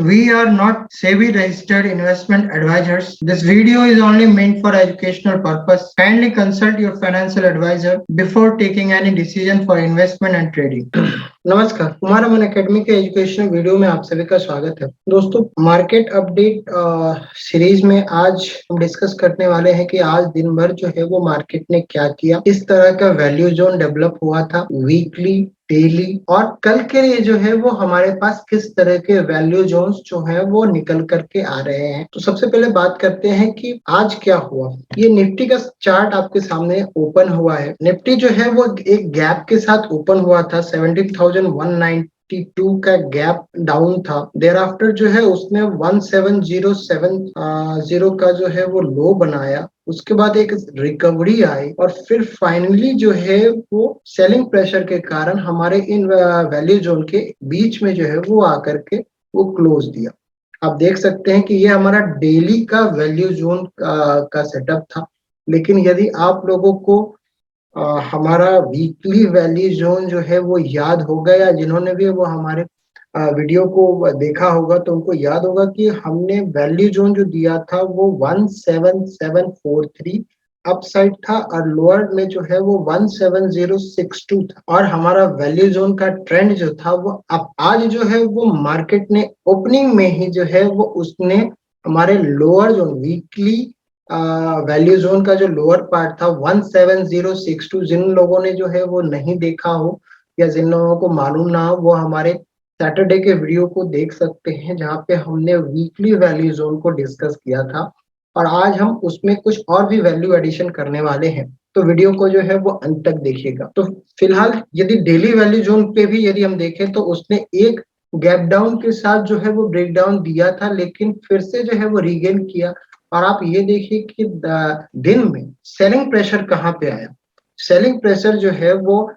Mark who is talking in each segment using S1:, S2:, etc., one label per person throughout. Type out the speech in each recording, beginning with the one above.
S1: We are not SEBI registered investment advisors. This video is only meant for educational purpose. Kindly consult your financial advisor before taking any decision for investment and trading. नमस्कार, कुमार अमन academy के educational video में आप सभी का स्वागत है। दोस्तों, market update series में आज हम डिस्कस करने वाले हैं कि आज दिन भर जो है वो मार्केट ने क्या किया, किस तरह का वैल्यू जोन डेवलप हुआ था वीकली, डेली और कल के लिए जो है वो हमारे पास किस तरह के वैल्यू जोन्स जो है वो निकल करके आ रहे हैं। तो सबसे पहले बात करते हैं कि आज क्या हुआ। ये निफ्टी का चार्ट आपके सामने ओपन हुआ है। निफ्टी जो है वो एक गैप के साथ ओपन हुआ था। 17,192 का गैप डाउन था। देयर आफ्टर जो है उसने 17,070 का जो है वो लो बनाया। उसके बाद एक रिकवरी आई और फिर फाइनली जो है वो सेलिंग प्रेशर के कारण हमारे इन वैल्यू जोन के बीच में जो है वो आकर के वो क्लोज दिया। आप देख सकते हैं कि ये हमारा डेली का वैल्यू जोन का सेटअप था। लेकिन यदि आप लोगों को हमारा वीकली वैल्यू जोन जो है वो याद होगा, या जिन्होंने भी वो हमारे वीडियो को देखा होगा तो उनको याद होगा कि हमने वैल्यू जोन जो दिया था वो 17743 अपसाइड था और लोअर में जो है वो 17062 था। और हमारा वैल्यू जोन का ट्रेंड जो था वो अब आज जो है वो मार्केट ने ओपनिंग में ही जो है वो उसने हमारे lower zone weekly value zone का जो लोअर पार्ट था 17062, जिन लोगों ने जो है वो नहीं देखा हो या जिन लोगों को मालूम ना हो वो हमारे सैटरडे के वीडियो को देख सकते हैं, जहां पे हमने वीकली वैल्यू जोन को डिस्कस किया था और आज हम उसमें कुछ और भी वैल्यू एडिशन करने वाले हैं। तो वीडियो को जो है वो अंत तक देखिएगा। तो फिलहाल यदि डेली वैल्यू जोन पे भी यदि हम देखें तो उसने एक गैप डाउन के साथ जो है वो ब्रेक डाउन दिया था, लेकिन फिर से जो है वो रीगेन किया। और आप ये देखिए कि दिन में सेलिंग प्रेशर कहाँ पे आया। सेलिंग प्रेशर जो है वो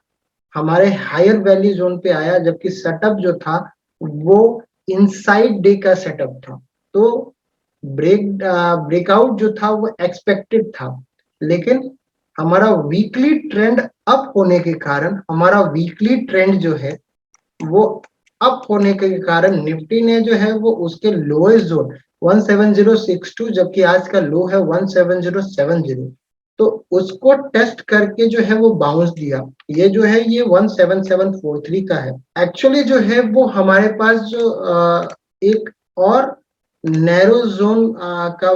S1: हमारे हायर वैल्यू जोन पे आया, जबकि सेटअप जो था वो इनसाइड डे का सेटअप था। तो ब्रेकआउट जो था वो एक्सपेक्टेड था, लेकिन हमारा वीकली ट्रेंड अप होने के कारण हमारा वीकली ट्रेंड जो है वो अप होने के कारण निफ्टी ने जो है वो उसके लोएस्ट जोन 17062, जबकि आज का लो है 17070, तो उसको टेस्ट करके जो है वो बाउंस दिया। ये जो है ये 17743 का है। एक्चुअली जो है वो हमारे पास जो एक और नैरो जोन का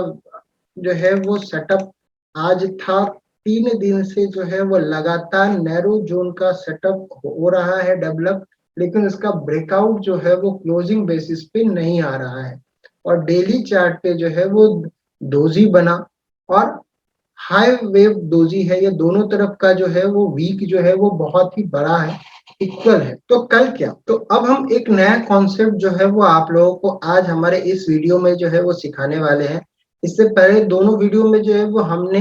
S1: जो है वो सेटअप आज था। 3 दिन से जो है वो लगातार नैरो जोन का सेटअप हो रहा है डेवलप, लेकिन इसका ब्रेकआउट जो है वो क्लोजिंग बेसिस पे नहीं आ रहा है। और डेली चार्ट पे जो है वो डोजी बना और हाई वेव डोजी है। ये दोनों तरफ का जो है वो वीक जो है वो बहुत ही बड़ा है, इक्वल है। तो कल क्या, तो अब हम एक नया कॉन्सेप्ट जो है वो आप लोगों को आज हमारे इस वीडियो में जो है वो सिखाने वाले हैं। इससे पहले दोनों वीडियो में जो है वो हमने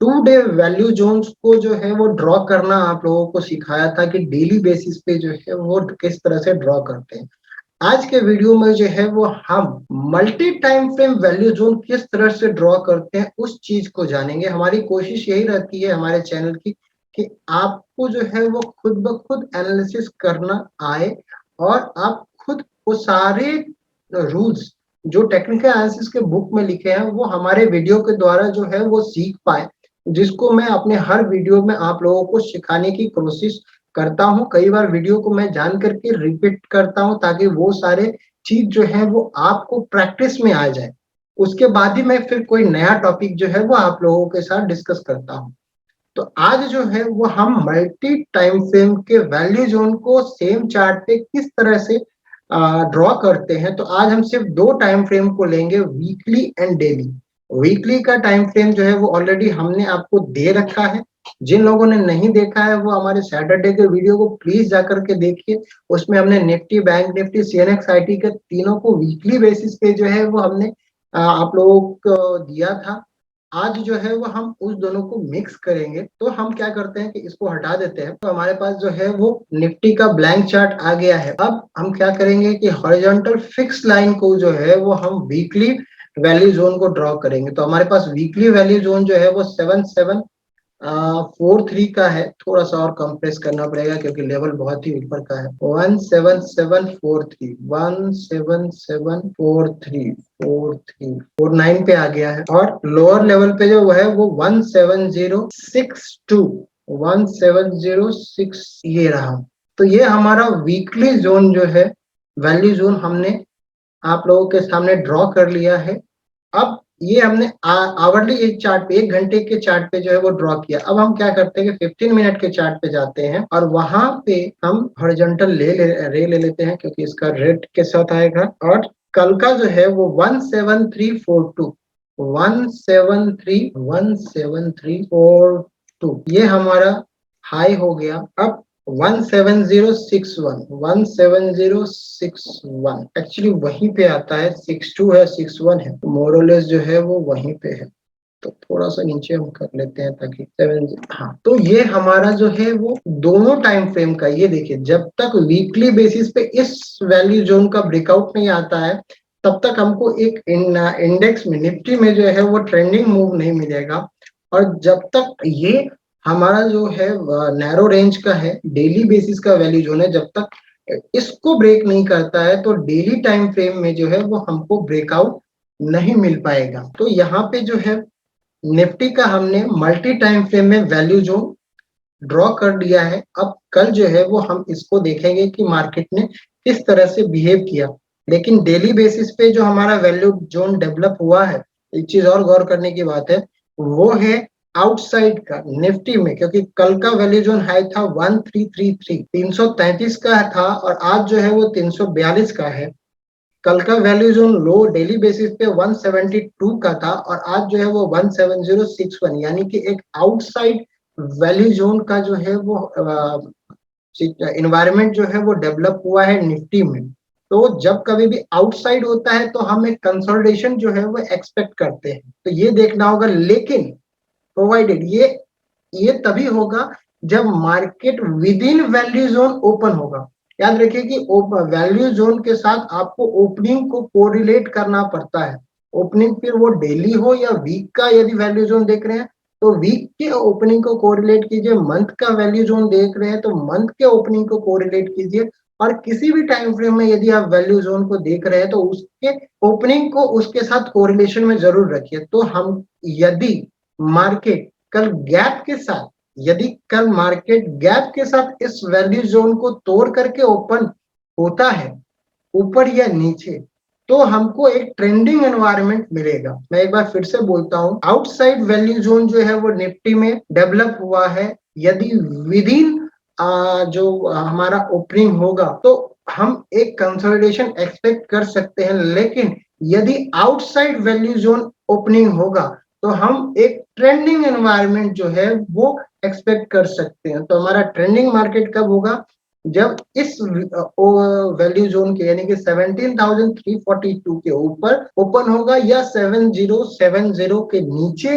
S1: 2 डे वैल्यू जोन्स को जो है वो ड्रॉ करना आप लोगों को सिखाया था कि डेली बेसिस पे जो है वो किस तरह से ड्रॉ करते हैं। आज के वीडियो में जो है वो हम multi time frame value zone किस तरह से ड्रॉ करते हैं उस चीज को जानेंगे। हमारी कोशिश यही रहती है हमारे चैनल की कि आपको जो है वो खुद ब खुद एनालिसिस करना आए और आप खुद वो सारे रूल्स जो टेक्निकल एनालिसिस के बुक में लिखे हैं वो हमारे वीडियो के द्वारा जो है वो सीख पाए, जिसको मैं अपने हर वीडियो में आप लोगों को सिखाने की कोशिश करता हूँ। कई बार वीडियो को मैं जान करके रिपीट करता हूँ ताकि वो सारे चीज जो है वो आपको प्रैक्टिस में आ जाए। उसके बाद ही मैं फिर कोई नया टॉपिक जो है वो आप लोगों के साथ डिस्कस करता हूँ। तो आज जो है वो हम मल्टी टाइम फ्रेम के वैल्यू जोन को सेम चार्ट पे किस तरह से ड्रॉ करते हैं। तो आज हम सिर्फ 2 टाइम फ्रेम को लेंगे, वीकली एंड डेली। वीकली का टाइम फ्रेम जो है वो ऑलरेडी हमने आपको दे रखा है। जिन लोगों ने नहीं देखा है वो हमारे सैटरडे के वीडियो को प्लीज जाकर के देखिए। उसमें हमने Nifty, bank Nifty, CNX IT के तीनों को वीकली बेसिस पे जो है वो हमने आप लोगों को दिया था। आज जो है वो हम उस दोनों को मिक्स करेंगे। तो हम क्या करते हैं कि इसको हटा देते हैं। तो हमारे पास जो है वो निफ्टी का ब्लैंक चार्ट आ गया है। अब हम क्या करेंगे कि हॉरिजॉन्टल फिक्स लाइन को जो है वो हम वीकली वैल्यू जोन को ड्रॉ करेंगे। तो हमारे पास वीकली वैल्यू जोन जो है वो 4-3 का है, थोड़ा सा और कंप्रेस करना पड़ेगा क्योंकि लेवल बहुत ही ऊपर का है। 17743, 17743, 49 पे आ गया है। और लोअर लेवल पे जो है वो 17062, 17006 ये रहा। तो ये हमारा वीकली जोन जो है, वैल्यू जोन हमने आप लोगों के सामने ड्रॉ कर लिया है। अब ये हमने आवरली एक चार्ट पे, 1 घंटे के चार्ट पे जो है वो ड्रॉ किया। अब हम क्या करते हैं कि 15 मिनट के चार्ट पे जाते हैं और वहां पे हम हॉरिजॉन्टल रे ले लेते हैं क्योंकि इसका रेड के साथ आएगा। और कल का जो है वो 17342, 17342 ये हमारा हाई हो गया। अब 17061, 17061 एक्चुअली वहीं पे आता है, 62 है, 61 है, मोरलेस जो है वो वहीं पे है। तो थोड़ा सा नीचे हम कर लेते हैं ताकि 7, हाँ। तो ये हमारा जो है वो दोनों टाइम फ्रेम का, ये देखिए जब तक वीकली बेसिस पे इस वैल्यू जोन का ब्रेकआउट नहीं आता है तब तक हमको एक इंडेक्स में, निफ्टी में जो है वो ट्रेंडिंग मूव नहीं मिलेगा। और जब तक ये हमारा जो है नैरो रेंज का है, डेली बेसिस का वैल्यू जोन है, जब तक इसको ब्रेक नहीं करता है तो डेली टाइम फ्रेम में जो है वो हमको ब्रेकआउट नहीं मिल पाएगा। तो यहाँ पे जो है निफ्टी का हमने मल्टी टाइम फ्रेम में वैल्यू जोन ड्रॉ कर दिया है। अब कल जो है वो हम इसको देखेंगे कि मार्केट ने किस तरह से बिहेव किया। लेकिन डेली बेसिस पे जो हमारा वैल्यू जोन डेवलप हुआ है, एक चीज और गौर करने की बात है, वो है आउटसाइड का निफ्टी में, क्योंकि कल का वैल्यू जोन हाई था 1333, 333 का था और आज जो है वो 342 का है। कल का वैल्यू जोन लो डेली बेसिस पे 172 का था और आज जो है वो 17061, यानी कि एक आउटसाइड वैल्यू जोन का जो है वो इन्वायरमेंट जो है वो डेवलप हुआ है निफ्टी में। तो जब कभी भी आउटसाइड होता है तो हम एक कंसोलिडेशन जो है वो एक्सपेक्ट करते हैं, तो ये देखना होगा। लेकिन प्रोवाइडेड ये तभी होगा जब market with in value zone open होगा। याद रखिए कि वैल्यू जोन के साथ आपको ओपनिंग को कोरिलेट करना पड़ता है। ओपनिंग फिर वो डेली हो या वीक का, यदि वैल्यू जोन देख रहे हैं तो वीक के ओपनिंग को कोरिलेट कीजिए, मंथ का वैल्यू जोन देख रहे हैं तो मंथ के ओपनिंग को कोरिलेट कीजिए। और किसी भी टाइम फ्रेम में यदि आप वैल्यू जोन को देख रहे हैं तो उसके ओपनिंग को उसके साथ कोरिलेशन में जरूर रखिए। तो हम यदि मार्केट कल गैप के साथ, यदि कल मार्केट गैप के साथ इस वैल्यू जोन को तोड़ करके ओपन होता है ऊपर या नीचे, तो हमको एक ट्रेंडिंग एनवायरनमेंट मिलेगा। मैं एक बार फिर से बोलता हूं, आउटसाइड वैल्यू जोन जो है वो निफ्टी में डेवलप हुआ है। यदि विद इन जो हमारा ओपनिंग होगा तो हम एक कंसोलिडेशन एक्सपेक्ट कर सकते हैं। लेकिन यदि आउटसाइड वैल्यू जोन ओपनिंग होगा तो हम एक ट्रेंडिंग एनवायरनमेंट जो है वो एक्सपेक्ट कर सकते हैं। तो हमारा ट्रेंडिंग मार्केट कब होगा? जब इस वैल्यू जोन के यानी कि 17,342 के ऊपर ओपन होगा या 7070 के नीचे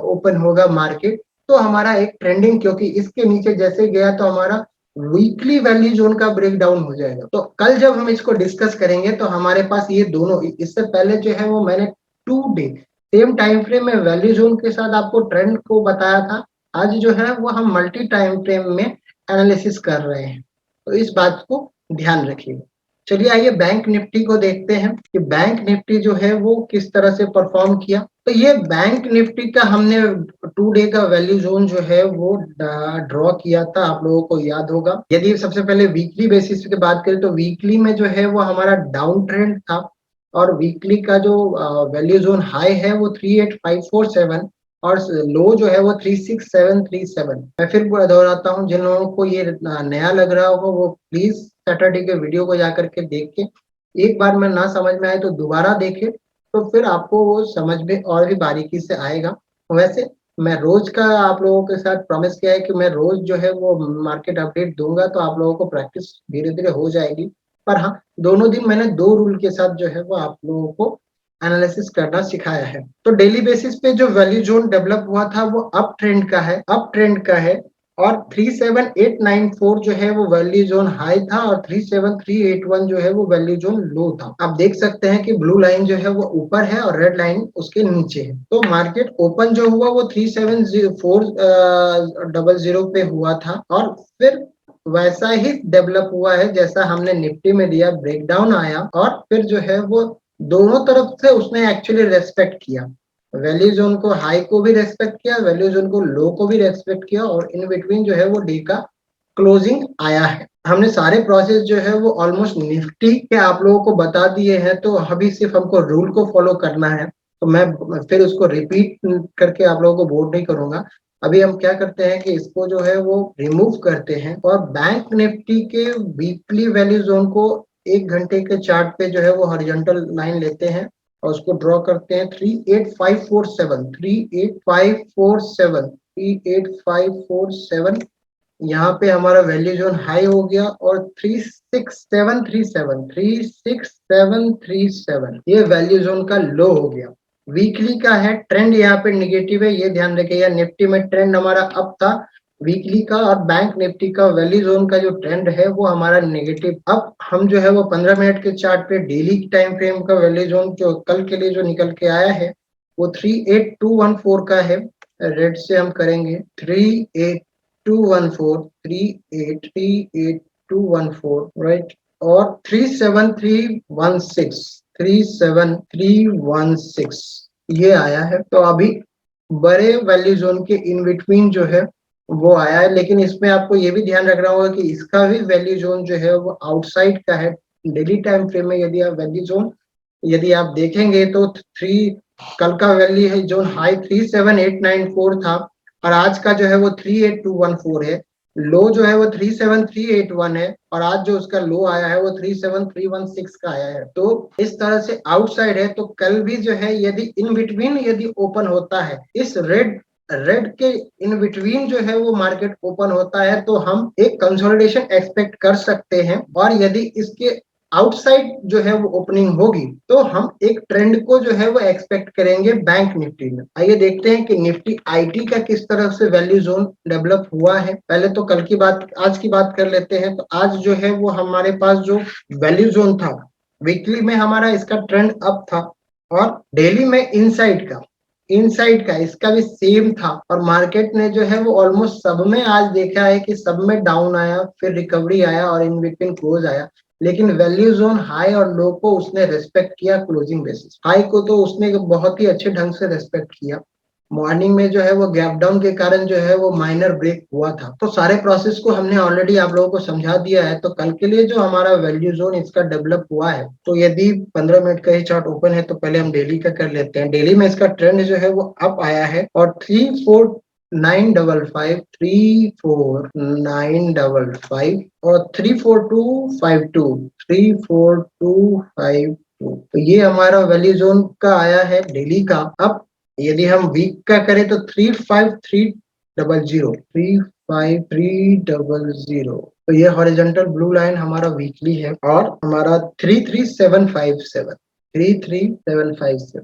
S1: ओपन होगा मार्केट, तो हमारा एक ट्रेंडिंग, क्योंकि इसके नीचे जैसे गया तो हमारा वीकली वैल्यू जोन का ब्रेक डाउन हो जाएगा। तो कल जब हम इसको डिस्कस करेंगे तो हमारे पास ये दोनों, इससे पहले जो है वो मैंने 2 डे सेम टाइम फ्रेम में वैल्यू जोन के साथ आपको ट्रेंड को बताया था। आज जो है वो हम मल्टी टाइम फ्रेम में एनालिसिस कर रहे हैं, तो इस बात को ध्यान रखिएगा। चलिए आइए बैंक निफ्टी को देखते हैं कि बैंक निफ्टी जो है वो किस तरह से परफॉर्म किया। तो ये बैंक निफ्टी का हमने 2 डे का वैल्यू जोन जो है वो ड्रॉ किया था, आप लोगों को याद होगा। यदि सबसे पहले वीकली बेसिस की बात करें तो वीकली में जो है वो हमारा डाउन ट्रेंड था और वीकली का जो वैल्यू जोन हाई है वो 38547 और लो जो है वो 36737। मैं फिर दोहराता हूँ, जिन लोगों को ये नया लग रहा होगा वो प्लीज सैटरडे के वीडियो को जाकर के देख के, एक बार में ना समझ में आए तो दोबारा देखे, तो फिर आपको वो समझ में और भी बारीकी से आएगा। वैसे मैं रोज का आप लोगों के साथ प्रॉमिस किया है कि मैं रोज जो है वो मार्केट अपडेट दूंगा, तो आप लोगों को प्रैक्टिस धीरे धीरे हो जाएगी। पर हाँ, दोनों दिन मैंने 2 रूल के साथ जो है वो आप लोगों को एनालिसिस करना सिखाया है। तो डेली बेसिस पे जो वैल्यू जोन डेवलप हुआ था वो अप ट्रेंड का है, अप ट्रेंड का है। और 37894 जो है वो वैल्यू जोन हाई था और 37381 जो है वो वैल्यू जोन लो था। आप देख सकते हैं कि ब्लू लाइन जो है वो ऊपर है और रेड लाइन उसके नीचे है। तो मार्केट ओपन जो हुआ वो 37400 पे हुआ था और फिर वैसा ही डेवलप हुआ है जैसा हमने निफ्टी में दिया, ब्रेकडाउन आया और फिर जो है वो दोनों तरफ से उसने एक्चुअली रेस्पेक्ट किया। वैल्यू जोन को हाई को भी रेस्पेक्ट किया, वैल्यू जोन को लो को भी रेस्पेक्ट किया और इन बिटवीन जो है वो डे का क्लोजिंग आया है। हमने सारे प्रोसेस जो है वो ऑलमोस्ट निफ्टी के आप लोगों को बता दिए हैं, तो अभी सिर्फ हमको रूल को फॉलो करना है। तो मैं फिर उसको रिपीट करके आप लोगों को बोर नहीं करूंगा। अभी हम क्या करते हैं कि इसको जो है वो रिमूव करते हैं और बैंक निफ्टी के वीकली वैल्यू जोन को 1 घंटे के चार्ट पे जो है वो हॉरिजॉन्टल लाइन लेते हैं और उसको ड्रॉ करते हैं 38547 यहाँ पे हमारा वैल्यू जोन हाई हो गया और 36737 ये वैल्यू जोन का लो हो गया। वीकली का है, ट्रेंड यहाँ पे निगेटिव है, ये ध्यान रखिएगा। निफ्टी में ट्रेंड हमारा अप था वीकली का और बैंक निफ्टी का वैल्यू जोन का जो ट्रेंड है वो हमारा नेगेटिव। अब हम जो है वो 15 मिनट के चार्ट पे डेली टाइम फ्रेम का वैल्यू जोन जो कल के लिए जो निकल के आया है वो 38214 का है। रेड से हम करेंगे 38214 राइट और 37316 ये आया है। तो अभी बड़े वैल्यू जोन के इन बिटवीन जो है वो आया है, लेकिन इसमें आपको ये भी ध्यान रखना होगा कि इसका भी वैल्यू जोन जो है वो आउटसाइड का है। डेली टाइम फ्रेम में यदि आप वैल्यू जोन यदि आप देखेंगे तो कल का वैल्यू है जोन हाई 37894 था और आज का जो है वो 38214 है। लो जो है वो 37381 है और आज जो उसका लो आया है वो 37316 का आया है। तो इस तरह से आउटसाइड है। तो कल भी जो है यदि इन बिटवीन यदि ओपन होता है, इस रेड के इन बिटवीन जो है वो मार्केट ओपन होता है तो हम एक कंसोलिडेशन एक्सपेक्ट कर सकते हैं और यदि इसके आउटसाइड जो है वो ओपनिंग होगी तो हम एक ट्रेंड को जो है वो एक्सपेक्ट करेंगे बैंक निफ्टी में। आइए देखते हैं कि निफ्टी आईटी का किस तरह से वैल्यू जोन डेवलप हुआ है। पहले तो कल की बात आज की बात कर लेते हैं। तो आज जो है वो हमारे पास जो वैल्यू जोन था वीकली में हमारा इसका ट्रेंड अप था और डेली में इनसाइड का इसका भी सेम था और मार्केट ने जो है वो ऑलमोस्ट सब में आज देखा है कि सब में डाउन आया, फिर रिकवरी आया और इन बिटवीन क्लोज आया। लेकिन वैल्यू जोन हाई और लो को उसने रेस्पेक्ट किया क्लोजिंग बेसिस। हाई को तो उसने बहुत ही अच्छे ढंग से रेस्पेक्ट किया। मॉर्निंग में जो है वो गैप डाउन के कारण जो है वो माइनर ब्रेक हुआ था। तो सारे प्रोसेस को हमने ऑलरेडी आप लोगों को समझा दिया है। तो कल के लिए जो हमारा वैल्यू जोन इसका डेवलप हुआ है, तो यदि 15 मिनट का ही चार्ट ओपन है तो पहले हम डेली का कर लेते हैं। डेली में इसका ट्रेंड जो है वो अप आया है और 34955 और 34252 तो ये हमारा वैल्यू जोन का आया है डेली का। अब यदि हम वीक का करें तो 35300 तो ये हॉरिजॉन्टल ब्लू लाइन हमारा वीकली है और हमारा 33757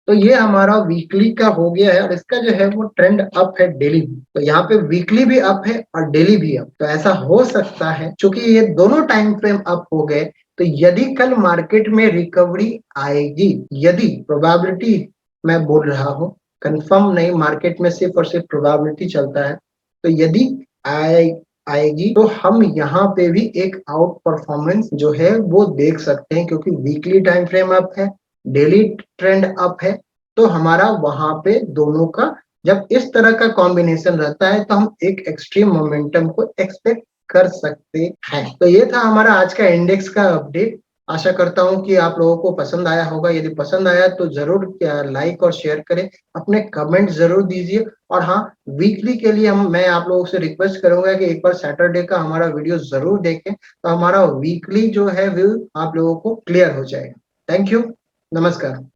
S1: तो ये हमारा वीकली का हो गया है और इसका जो है वो ट्रेंड अप है डेली भी। तो यहाँ पे वीकली भी अप है और डेली भी अप। तो ऐसा हो सकता है क्योंकि ये दोनों टाइम फ्रेम अप हो गए, तो यदि कल मार्केट में रिकवरी आएगी, यदि प्रोबेबिलिटी मैं बोल रहा हूँ, कंफर्म नहीं, मार्केट में सिर्फ और सिर्फ प्रोबेबिलिटी चलता है, तो यदि आएगी तो हम यहाँ पे भी एक आउट परफॉर्मेंस जो है वो देख सकते हैं क्योंकि वीकली टाइम फ्रेम अप है, डेली ट्रेंड अप है। तो हमारा वहां पे दोनों का जब इस तरह का कॉम्बिनेशन रहता है तो हम एक एक्सट्रीम मोमेंटम को एक्सपेक्ट कर सकते हैं। तो ये था हमारा आज का इंडेक्स का अपडेट। आशा करता हूं कि आप लोगों को पसंद आया होगा। यदि पसंद आया तो जरूर लाइक और शेयर करें, अपने कमेंट जरूर दीजिए। और हाँ, वीकली के लिए मैं आप लोगों से रिक्वेस्ट करूंगा कि एक बार सैटरडे का हमारा वीडियो जरूर देखें, तो हमारा वीकली जो है व्यू आप लोगों को क्लियर हो जाएगा। थैंक यू, नमस्कार।